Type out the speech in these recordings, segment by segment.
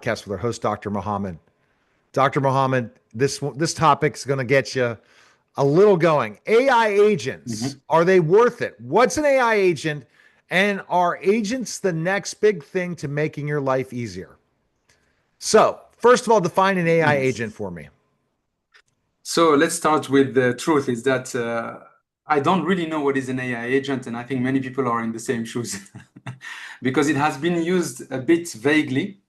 Podcast with our host, Dr. Mohhamed. Dr. Mohhamed, this topic's going to get you a little going. AI agents, Mhm. are they worth it? What's an AI agent? And are agents the next big thing to making your life easier? So, first of all, define an AI agent Yes. for me. So let's start with the truth is that I don't really know what is an AI agent, and I think many people are in the same shoes because it has been used a bit vaguely.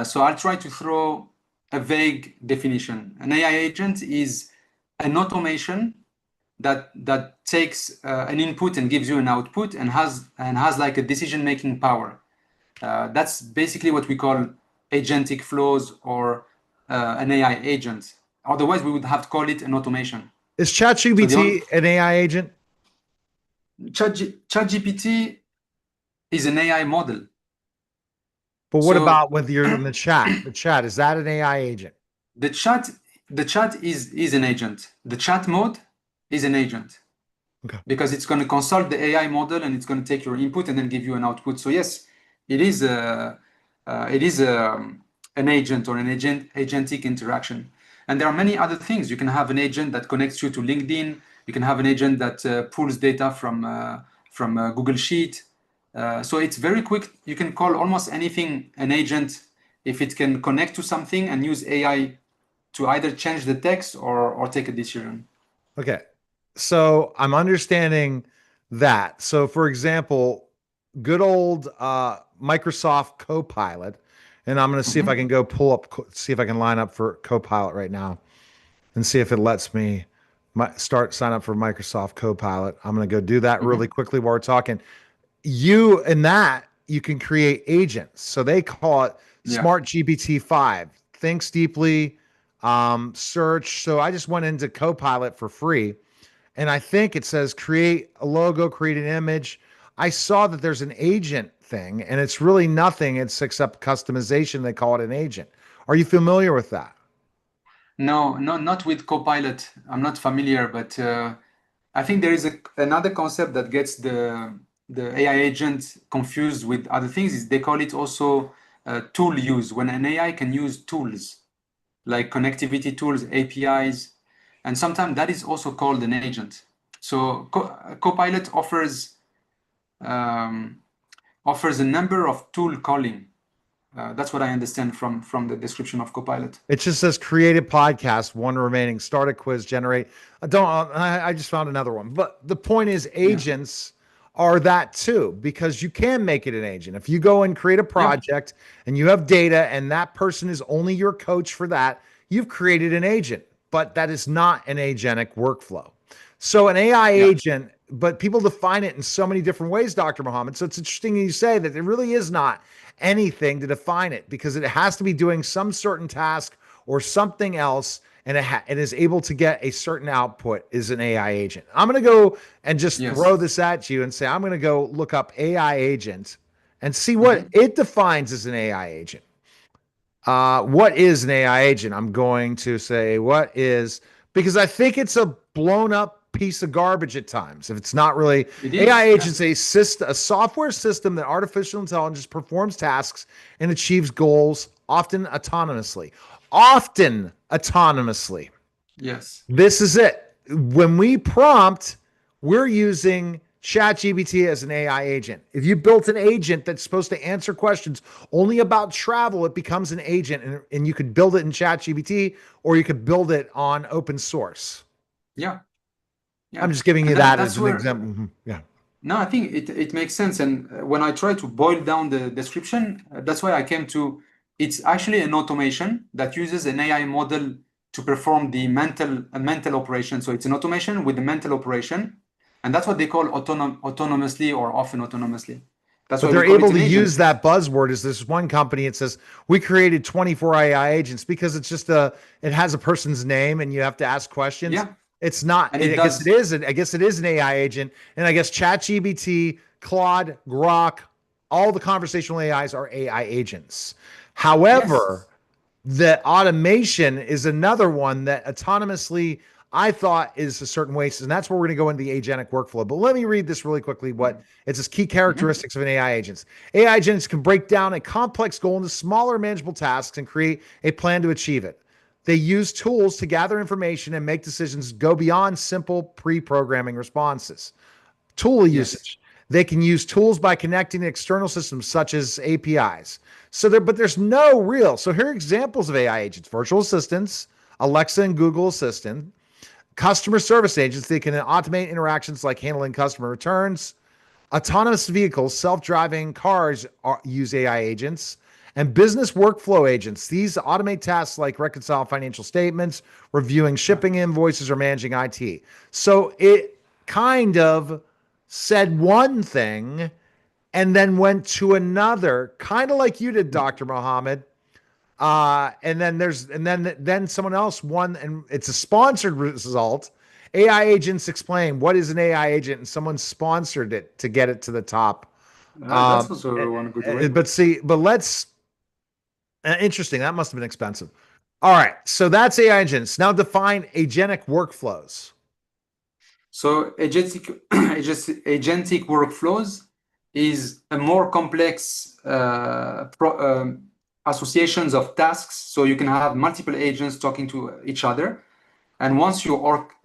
So I'll try to throw a vague definition. An AI agent is an automation that takes an input and gives you an output and has like a decision-making power. That's basically what we call agentic flows or an AI agent. Otherwise, we would have to call it an automation. Is So the ChatGPT on an AI agent? ChatGPT is an AI model. But what So about when you're in the chat? The chat, is that an AI agent? the chat the chat is an agent. The chat mode is an agent Okay. because it's going to consult the AI model and it's going to take your input and then give you an output. So yes, it is an agent or an agentic interaction. And there are many other things. You can have an agent that connects you to LinkedIn. You can have an agent that pulls data from Google Sheet. So it's very quick. You can call almost anything an agent if it can connect to something and use AI to either change the text or take a decision. Okay. So I'm understanding that. So for example, good old Microsoft Copilot, and I'm going to see if I Mhm. can go pull up, see if I can line up for Copilot right now and see if it lets me sign up for Microsoft Copilot. I'm going to go do that really Mhm. quickly while we're talking. You and that you can create agents. So they call it Yeah. Smart GPT 5. Thinks deeply, search. So I just went into Copilot for free and I think it says create a logo, create an image. I saw that there's an agent thing, and it's really nothing. It's except customization. They call it an agent. Are you familiar with that? No, no, not with Copilot. I'm not familiar, but I think there is another concept that gets the AI agent confused with other things. Is they call it also tool use. When an AI can use tools like connectivity tools, APIs, and sometimes that is also called an agent. So Copilot um, offers a number of tool calling. That's what I understand from the description of Copilot. It just says create a podcast, one remaining, start a quiz, generate. I don't, I just found another one. But the point is, Yeah, agents are that too, because you can make it an agent. If you go and create a yeah, project and you have data and that person is only your coach for that, you've created an agent, but that is not an agentic workflow. So an AI yeah. agent, but people define it in so many different ways, Dr. Mohhamed. So it's interesting you say that it really is not anything to define it because it has to be doing some certain task or something else and it is able to get a certain output is an AI agent. I'm going to go and just throw Yes. this at you and say, I'm going to go look up AI agent and see what Mhm. it defines as an AI agent. What is an AI agent? I'm going to say, what is, because I think it's a blown up piece of garbage at times. If it's not really, It AI is, yeah. agents, a software system that artificial intelligence performs tasks and achieves goals, often autonomously. Often autonomously. Yes. This is it. When we prompt, we're using ChatGPT as an AI agent. If you built an agent that's supposed to answer questions only about travel, it becomes an agent, and you could build it in ChatGPT or you could build it on open source. Yeah. I'm Yeah. just giving you And that that as that's an where example. Mhm. Yeah. no, I think it makes sense. And when I try to boil down the description, that's why I came to it's actually an automation that uses an AI model to perform the mental operation. So it's an automation with the mental operation, and that's what they call autonomously or often autonomously. That's But why we they're call able it to an use agent. that buzzword. Is this one company? It says we created 24 AI agents because it's just it has a person's name and you have to ask questions. Yeah, It's not. and it I guess it does. is. I guess it is an AI agent. And I guess ChatGPT, Claude, Grok, all the conversational AIs are AI agents. Yes. However, the automation is another one that autonomously I thought is a certain waste, and that's where we're going to go into the agentic workflow. But let me read this really quickly. What it's just key Mhm. characteristics of an AI agents. AI agents can break down a complex goal into smaller, manageable tasks and create a plan to achieve it. They use tools to gather information and make decisions go beyond simple pre-programming responses. Tool Yes. usage. They can use tools by connecting to external systems such as APIs. But there's no real. So here are examples of AI agents: virtual assistants, Alexa and Google Assistant, customer service agents. They can automate interactions like handling customer returns. Autonomous vehicles, self-driving cars use AI agents, and business workflow agents. These automate tasks like reconcile financial statements, reviewing Yeah. shipping invoices, or managing IT. So it kind of said one thing and then went to another, kind of like you did, Dr. Mohhamed. And then someone else won, and it's a sponsored result. AI agents explain what is an AI agent, and someone sponsored it to get it to the top. That's Um, also one good way. but see, but let's interesting. That must have been expensive. All right, so that's AI agents. Now define agentic workflows. So agentic workflows is a more complex associations of tasks. So you can have multiple agents talking to each other. And once you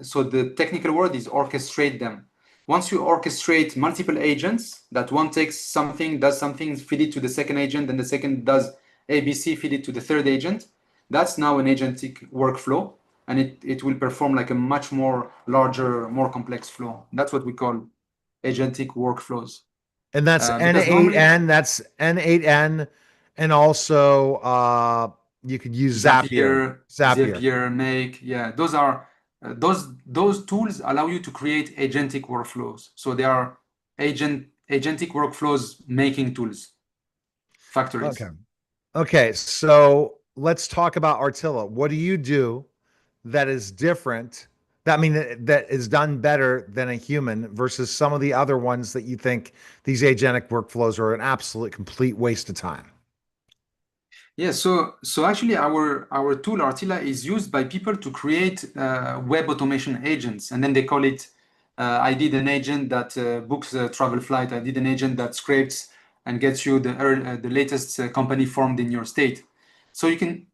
so the technical word is orchestrate them. Once you orchestrate multiple agents, that one takes something, does something, feed it to the second agent, then the second does ABC, feed it to the third agent. That's now an agentic workflow, and it will perform like a much more larger, more complex flow. That's what we call agentic workflows. And that's Because normally N8N, that's N8N, and also you could use Zapier. Zapier, Zapier. Zapier, Make, yeah, those are those tools allow you to create agentic workflows. So they are agentic workflows making tools, Okay. factories. Okay, so let's talk about Artilla. What do you do that is different? That is done better than a human versus some of the other ones that you think these agentic workflows are an absolute complete waste of time. Yeah, so actually our tool Artilla is used by people to create web automation agents, and then they call it. I did an agent that books a travel flight. I did an agent that scrapes and gets you the latest company formed in your state. So you can.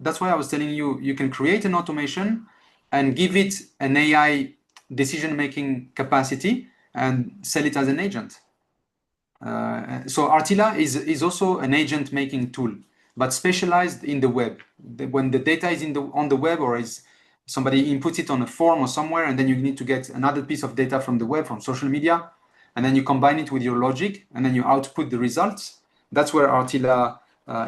That's why I was telling you you can create an automation and give it an AI decision making capacity and sell it as an agent. So Artilla is also an agent making tool, but specialized in the web. When the data is on the web, or is somebody inputs it on a form or somewhere, and then you need to get another piece of data from the web, from social media, and then you combine it with your logic, and then you output the results. That's where Artilla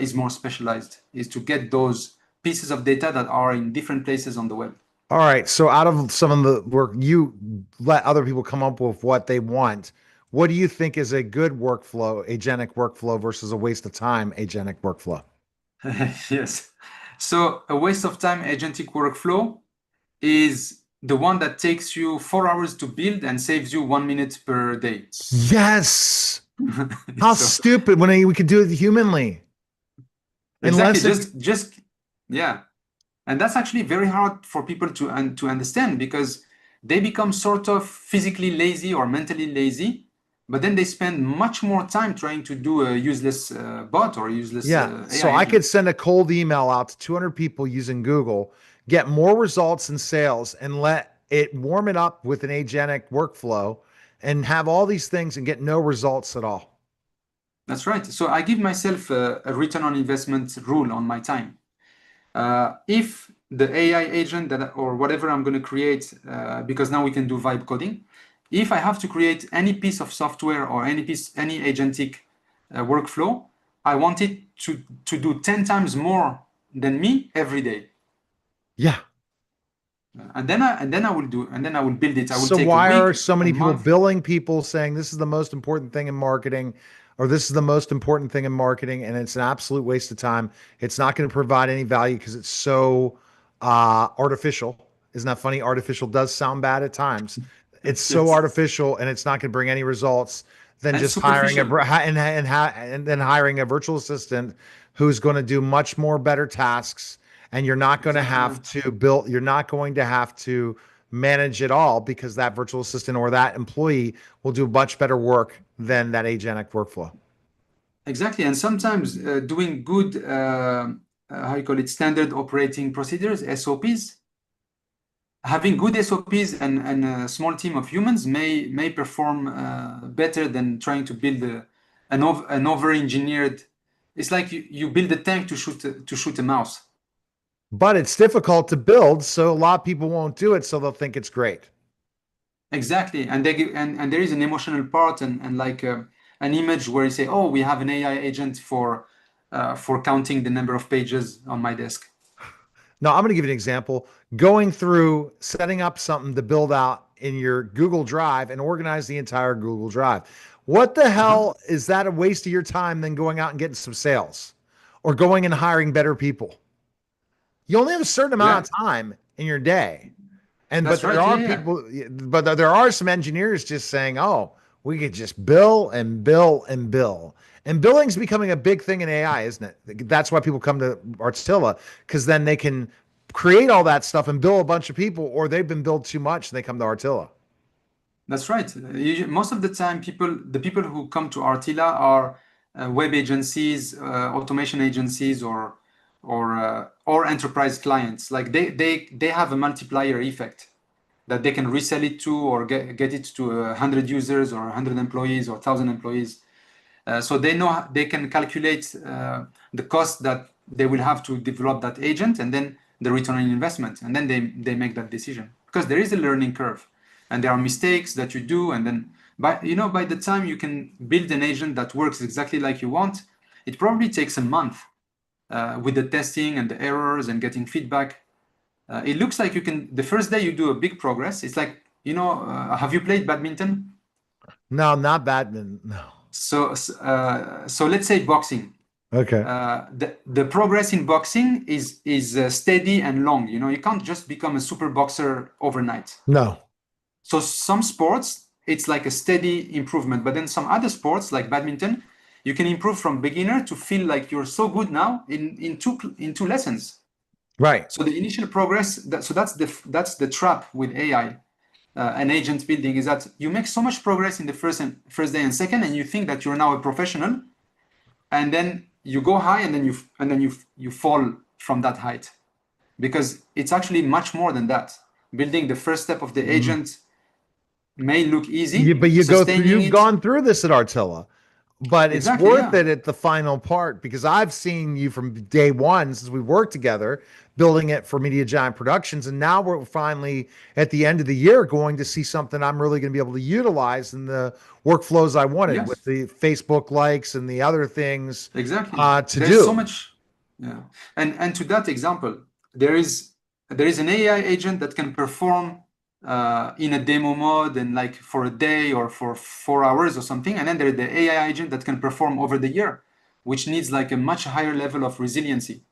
is more specialized, is to get those pieces of data that are in different places on the web. All right. So out of some of the work, you let other people come up with what they want. What do you think is a good workflow, agentic workflow versus a waste of time agentic workflow? Yes. So a waste of time agentic workflow is the one that takes you 4 hours to build and saves you 1 minute per day. Yes. How So stupid when we could do it humanly. exactly, Unless it, just yeah, and that's actually very hard for people to understand, because they become sort of physically lazy or mentally lazy, but then they spend much more time trying to do a useless bot or a useless yeah. So AI I could agent. send a cold email out to 200 people using Google, get more results in sales, and let it warm it up with an agentic workflow and have all these things and get no results at all. That's right. So I give myself a return on investment rule on my time. If the AI agent that or whatever I'm going to create, because now we can do vibe coding, if I have to create any piece of software or any agentic workflow, I want it to do 10 times more than me every day. Yeah. And then I will build it. I will So take a why are week, so a many people month. billing people saying this is the most important thing in marketing, or this is the most important thing in marketing, and it's an absolute waste of time. It's not going to provide any value because it's so artificial. Isn't that funny? Artificial does sound bad at times. It's so Yes. artificial, and it's not going to bring any results than And just hiring a superficial. and then hiring a virtual assistant who's going to do much more better tasks and you're not going to Exactly. Yeah. have to build, you're not going to have to manage it all because that virtual assistant or that employee will do much better work than that agentic workflow. Exactly. And sometimes doing good, how you call it, standard operating procedures, SOPs, having good SOPs and a small team of humans may perform better than trying to build an over-engineered. It's like you build a tank to shoot a mouse. But it's difficult to build, so a lot of people won't do it, so they'll think it's great. Exactly. And they give, and there is an emotional part and like an image where you say, oh, we have an AI agent for counting the number of pages on my desk. Now, I'm going to give you an example. Going through setting up something to build out in your Google Drive and organize the entire Google Drive. What the Uh-huh. hell is that a waste of your time than going out and getting some sales or going and hiring better people? You only have a certain Yeah, amount of time in your day. And but that's there right. are Yeah, yeah. people, but there are some engineers just saying, "Oh, we could just bill and bill and bill." And billing's becoming a big thing in AI, isn't it? That's why people come to Artilla because then they can create all that stuff and bill a bunch of people, or they've been billed too much and they come to Artilla. That's right. Most of the time, the people who come to Artilla are web agencies, automation agencies, or enterprise clients. Like they have a multiplier effect that they can resell it to or get it to 100 users or 100 employees or 1,000 employees. So they know they can calculate the cost that they will have to develop that agent and then the return on investment. And then they make that decision because there is a learning curve and there are mistakes that you do. And then by the time you can build an agent that works exactly like you want, it probably takes a month with the testing and the errors and getting feedback. It looks like you can, the first day you do a big progress. It's like, have you played badminton? No, not Batman. No. So let's say boxing. Okay. The progress in boxing is steady and long. You can't just become a super boxer overnight. No. So some sports, it's like a steady improvement. But then some other sports, like badminton, you can improve from beginner to feel like you're so good now in two lessons. Right. So the initial progress, that's the trap with AI. An agent building is that you make so much progress in the first day and second, and you think that you're now a professional, and then you go high, and then you fall from that height, because it's actually much more than that. Building the first step of the Mm. agent may look You, easy. but you go through, Sustaining you've it, gone through this at Artilla, but it's exactly, worth yeah, it at the final part because I've seen you from day one since we worked together building it for Media Giant Productions. And now we're finally at the end of the year going to see something I'm really going to be able to utilize in the workflows I wanted with yes, the Facebook likes and the other things exactly. to There's so do. much, yeah. And to that example, there is an AI agent that can perform in a demo mode and like for a day or for 4 hours or something. And then there's the AI agent that can perform over the year, which needs like a much higher level of resiliency.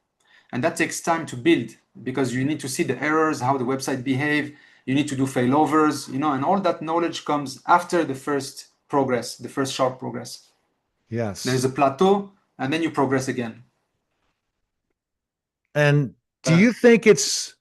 And that takes time to build because you need to see the errors, how the website behave. You need to do failovers, and all that knowledge comes after the first progress, the first sharp progress. There is Yes. a plateau, and then you progress again. And do Uh, you think it's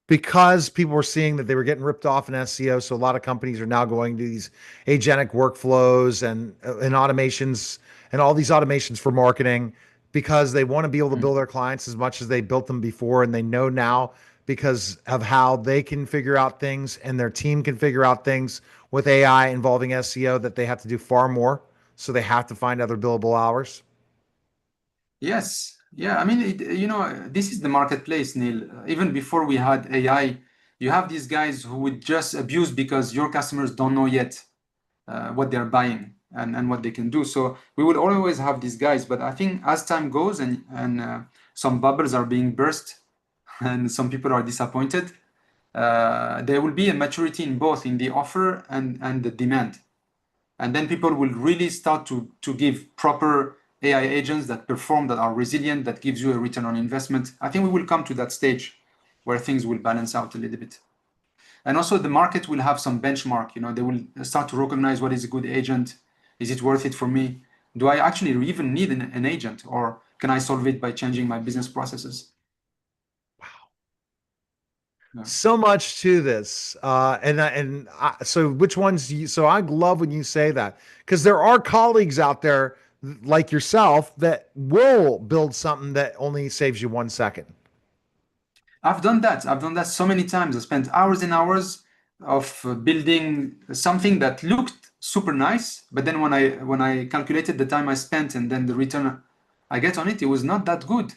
because people were seeing that they were getting ripped off in SEO, so a lot of companies are now going to these agentic workflows and automations and all these automations for marketing because they want to be able to mm. build their clients as much as they built them before, and they know now because of how they can figure out things and their team can figure out things with AI involving SEO that they have to do far more, so they have to find other billable hours. Yes. Yeah. I mean, this is the marketplace, Neil. Even before we had AI, you have these guys who would just abuse because your customers don't know yet what they're buying and what they can do. So we will always have these guys. But I think as time goes and some bubbles are being burst and some people are disappointed, there will be a maturity in both in the offer and the demand. And then people will really start to give proper AI agents that perform, that are resilient, that gives you a return on investment. I think we will come to that stage where things will balance out a little bit. And also the market will have some benchmark, they will start to recognize what is a good agent. Is it worth it for me? Do I actually even need an agent, or can I solve it by changing my business processes? Yeah. So much to this. So which ones so I love when you say that, because there are colleagues out there like yourself that will build something that only saves you 1 second. I've done that. I've done that so many times. I spent hours and hours of building something that looked super nice, but then when I calculated the time I spent and then the return I get on it, it was not that good.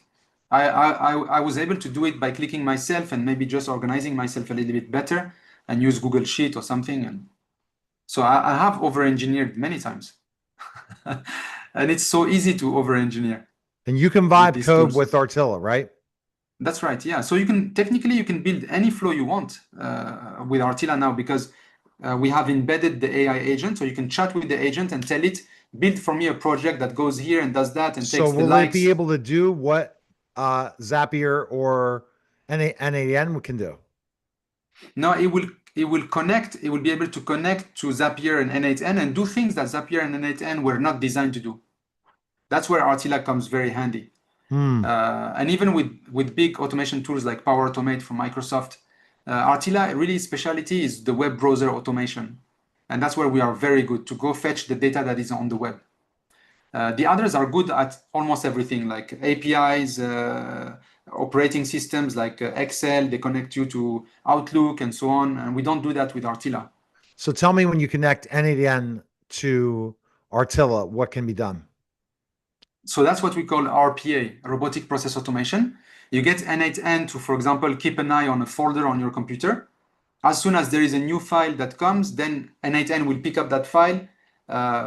I was able to do it by clicking myself and maybe just organizing myself a little bit better and use Google Sheet or something. And so I have over-engineered many times. And it's so easy to over-engineer And you can with vibe these code tools. with Artilla, right? That's right. Yeah. So you can technically you can build any flow you want with Artilla now because we have embedded the AI agent. So you can chat with the agent and tell it, build for me a project that goes here and does that and So takes the will it be likes. able to do what Zapier or N8N can do? No, it will connect. It will be able to connect to Zapier and N8N and do things that Zapier and N8N were not designed to do. That's where Artilla comes very handy. Hmm. And even with big automation tools like Power Automate from Microsoft, Artilla really specialty is the web browser automation. And that's where we are very good to go fetch the data that is on the web. The others are good at almost everything like APIs, operating systems like Excel, they connect you to Outlook and so on. And we don't do that with Artilla. So tell me, when you connect N8N to Artilla, what can be done? So that's what we call RPA, robotic process automation. You get N8N to, for example, keep an eye on a folder on your computer. As soon as there is a new file that comes, then N8N will pick up that file,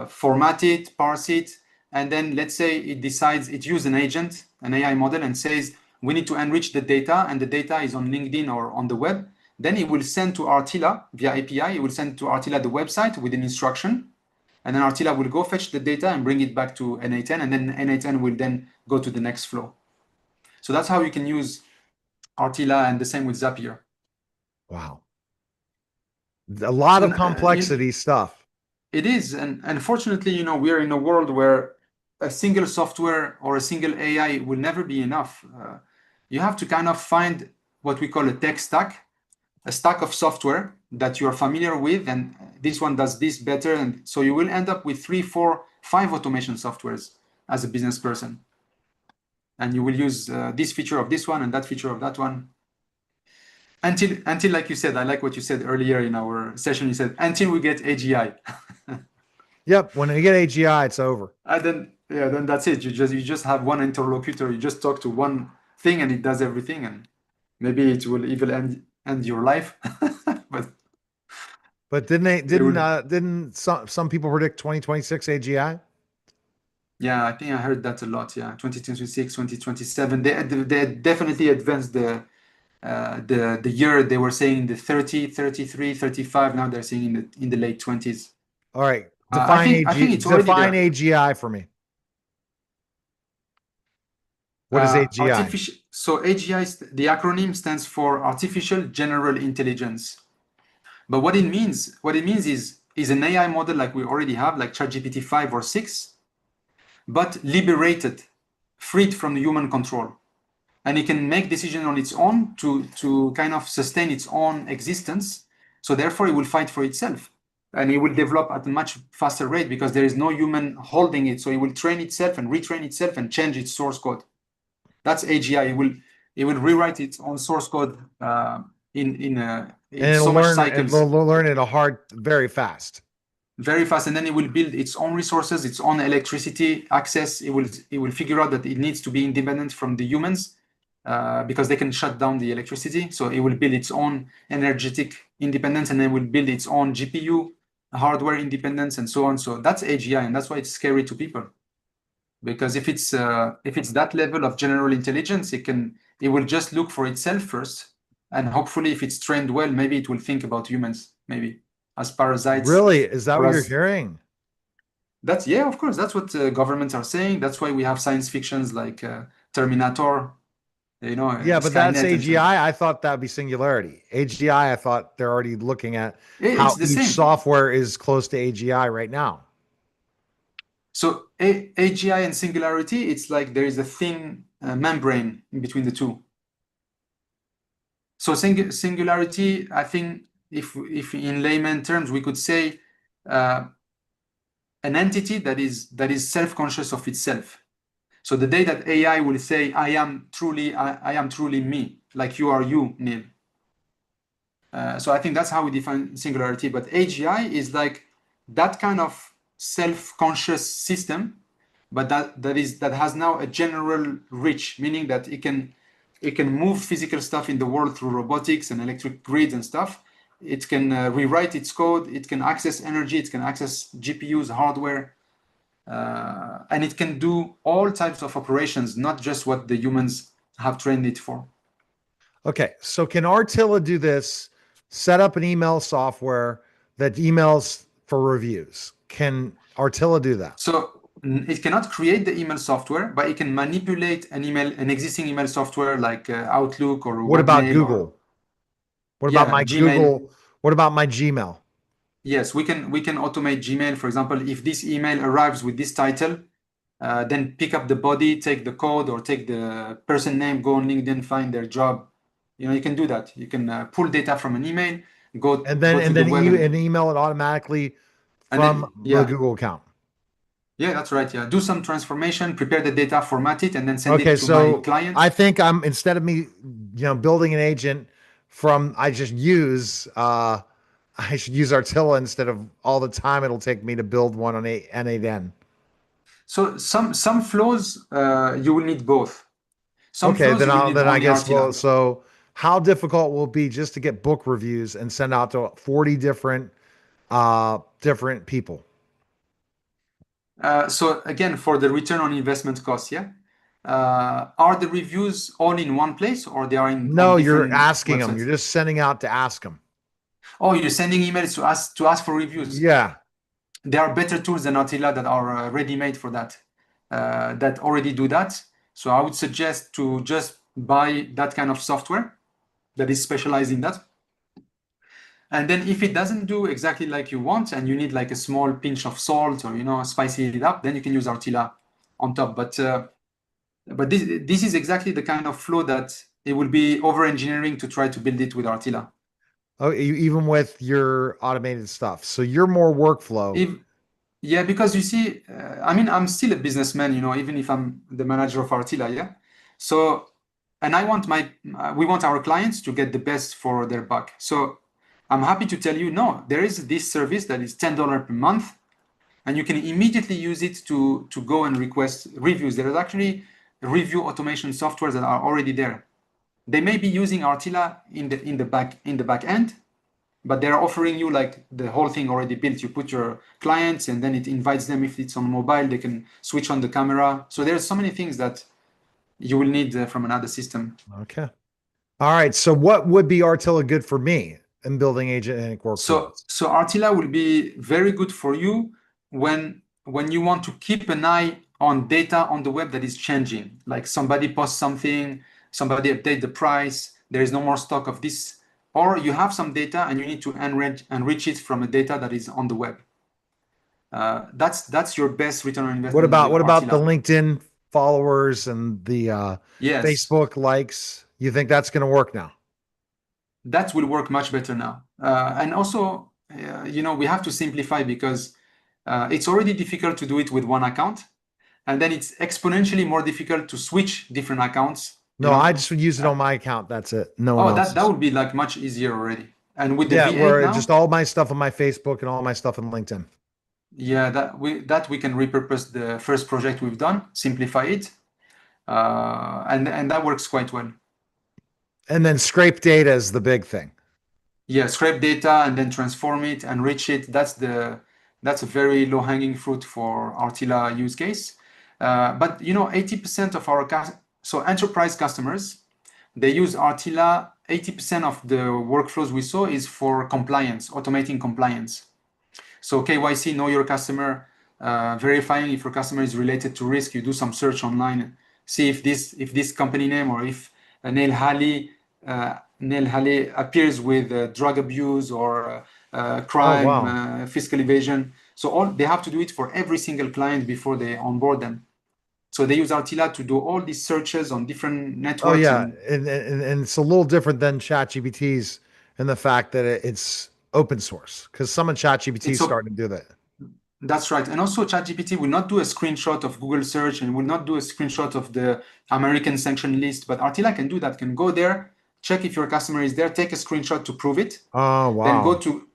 format it, parse it, and then let's say it decides it uses an agent, an AI model, and says we need to enrich the data, and the data is on LinkedIn or on the web. Then it will send to Artilla via API. It will send to Artilla the website with an instruction, and then Artilla will go fetch the data and bring it back to N8N, and then N8N will then go to the next flow. So that's how you can use Artilla, and the same with Zapier. Wow. A lot of And complexity stuff. it is, and unfortunately, we are in a world where a single software or a single AI will never be enough. You have to kind of find what we call a tech stack, a stack of software that you are familiar with, and this one does this better, and so you will end up with 3, 4, 5 automation softwares as a business person, and you will use this feature of this one and that feature of that one. Until like you said, I like what you said earlier in our session. You said until we get AGI. Yep. When you get AGI, it's over. And then that's it. You just have one interlocutor. You just talk to one thing, and it does everything. And maybe it will even end your life. But But it will. didn't some people predict 2026 AGI? Yeah, I think I heard that a lot. Yeah, 2026, 2027. They definitely advanced the year. They were saying the 30, 33, 35. Now they're saying in the late 20s. All right. I think it's already Define there. AGI for me. What is AGI? So AGI, the acronym stands for Artificial General Intelligence. But what it means is an AI model like we already have, like ChatGPT 5 or 6, but liberated, freed from human control. And it can make decisions on its own to kind of sustain its own existence. So therefore, it will fight for itself. And it will develop at a much faster rate because there is no human holding it. So it will train itself and retrain itself and change its source code. That's AGI. It will rewrite its own source code in And so much cycles, it'll learn it very fast. very fast, and then it will build its own resources, its own electricity access. It will figure out that it needs to be independent from the humans because they can shut down the electricity. So it will build its own energetic independence, and then will build its own GPU hardware independence, and so on. So that's AGI, and that's why it's scary to people. Because if it's that level of general intelligence, it will just look for itself first, and hopefully, if it's trained well, maybe it will think about humans, maybe as parasites Really? Is that or what you're as hearing? yeah, of course, that's what governments are saying. That's why we have science fictions like Terminator, Yeah, but that's Skynet, and so on. AGI. I thought that'd be singularity. AGI, I thought they're already looking at how It's the each same. software is close to AGI right now. So AGI and singularity, it's like there is a thin membrane in between the two. So singularity, I think if in layman terms, we could say an entity that is self-conscious of itself. So the day that AI will say, I am truly me, like you are you, Neil. So I think that's how we define singularity. But AGI is like that kind of self-conscious system, but that has now a general reach, meaning that it can move physical stuff in the world through robotics and electric grids and stuff. It can rewrite its code. It can access energy. It can access GPUs, hardware, and it can do all types of operations, not just what the humans have trained it for. Okay, so can Artilla do this? Set up an email software that emails for reviews. Can Artilla do that? So it cannot create the email software, but it can manipulate an existing email software like Outlook or What about Webmail or Google? What about my Gmail. Google? What about my Gmail? Yes, we can automate Gmail. For example, if this email arrives with this title, then pick up the body, take the code, or take the person name, go on LinkedIn, find their job. You can do that. You can pull data from an email, go And to the web, and email it automatically and from then the Google account. Yeah, that's right. Yeah, do some transformation, prepare the data, format it, and then send Okay, it to my so client. I think I'm instead of me, building an agent from I should use Artilla instead of all the time it'll take me to build one on N8N. So some flows you will need both. Some Okay, flows you will need I only guess Artilla. so how difficult will it be just to get book reviews and send out to 40 different people? So again, for the return on investment cost, yeah. Are the reviews all in one place or they are on No, you're different asking them. You're websites? just sending out to ask them. Oh, you're sending emails to ask for reviews. Yeah. There are better tools than Attila that are ready-made for that, that already do that. So I would suggest to just buy that kind of software that is specialized in that. And then if it doesn't do exactly like you want and you need like a small pinch of salt or spicy it up, then you can use Artilla on top. But this is exactly the kind of flow that it will be over engineering to try to build it with Artilla. Oh, even with your automated stuff. So you're more workflow. Yeah, because you see, I mean, I'm still a businessman, even if I'm the manager of Artilla, yeah. So, and we want our clients to get the best for their buck. So, I'm happy to tell you, no, there is this service that is $10 per month, and you can immediately use it to go and request reviews. There is actually review automation softwares that are already there. They may be using Artilla in the back end, but they're offering you like the whole thing already built. You put your clients and then it invites them. If it's on mobile, they can switch on the camera. So there's so many things that you will need from another system. Okay. All right. So what would be Artilla good for me in building agentic workflows? So Artilla will be very good for you when you want to keep an eye on data on the web that is changing. Like somebody posts something, somebody update the price, there is no more stock of this, or you have some data and you need to enrich it from a data that is on the web. That's your best return on investment. What about the Artilla. LinkedIn followers and the Yes, Facebook likes? You think that's going to work now? that will work much better now. And also, we have to simplify because it's already difficult to do it with one account. And then it's exponentially more difficult to switch different accounts. No, I just would use it on my account. That's it. No one Oh, else's. that would be like much easier already. And with the Yeah, V8 where just now, all my stuff on my Facebook and all my stuff on LinkedIn. yeah, that we can repurpose the first project we've done, simplify it, and that works quite well. And then scrape data is the big thing. Yeah, scrape data and then transform it, enrich it. That's a very low-hanging fruit for Artilla use case. But 80% of our so enterprise customers, they use Artilla. 80% of the workflows we saw is for compliance, automating compliance. So KYC, know your customer, verifying if your customer is related to risk. You do some search online, see if this company name or if Neil Halley appears with drug abuse or crime, Oh, wow. fiscal evasion. So they have to do it for every single client before they onboard them. So they use Artila to do all these searches on different Oh networks yeah, and and it's a little different than ChatGPT's in the fact that it's open source because some of ChatGPT is it's op starting to do that. that's right. And also ChatGPT will not do a screenshot of Google search and will not do a screenshot of the American sanction list, but Artila can do that, can go there, check if your customer is there, take a screenshot to prove it, Oh then go wow, to,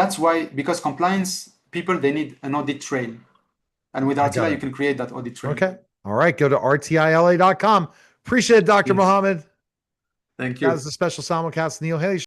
that's why, because compliance people, they need an audit trail. And with I got Artila, you it. can create that audit trail. Okay, all right. Go to rtila.com. Appreciate it, Dr. Yes. Mohhamed. Thank That was you. the special simulcast. Neil Haley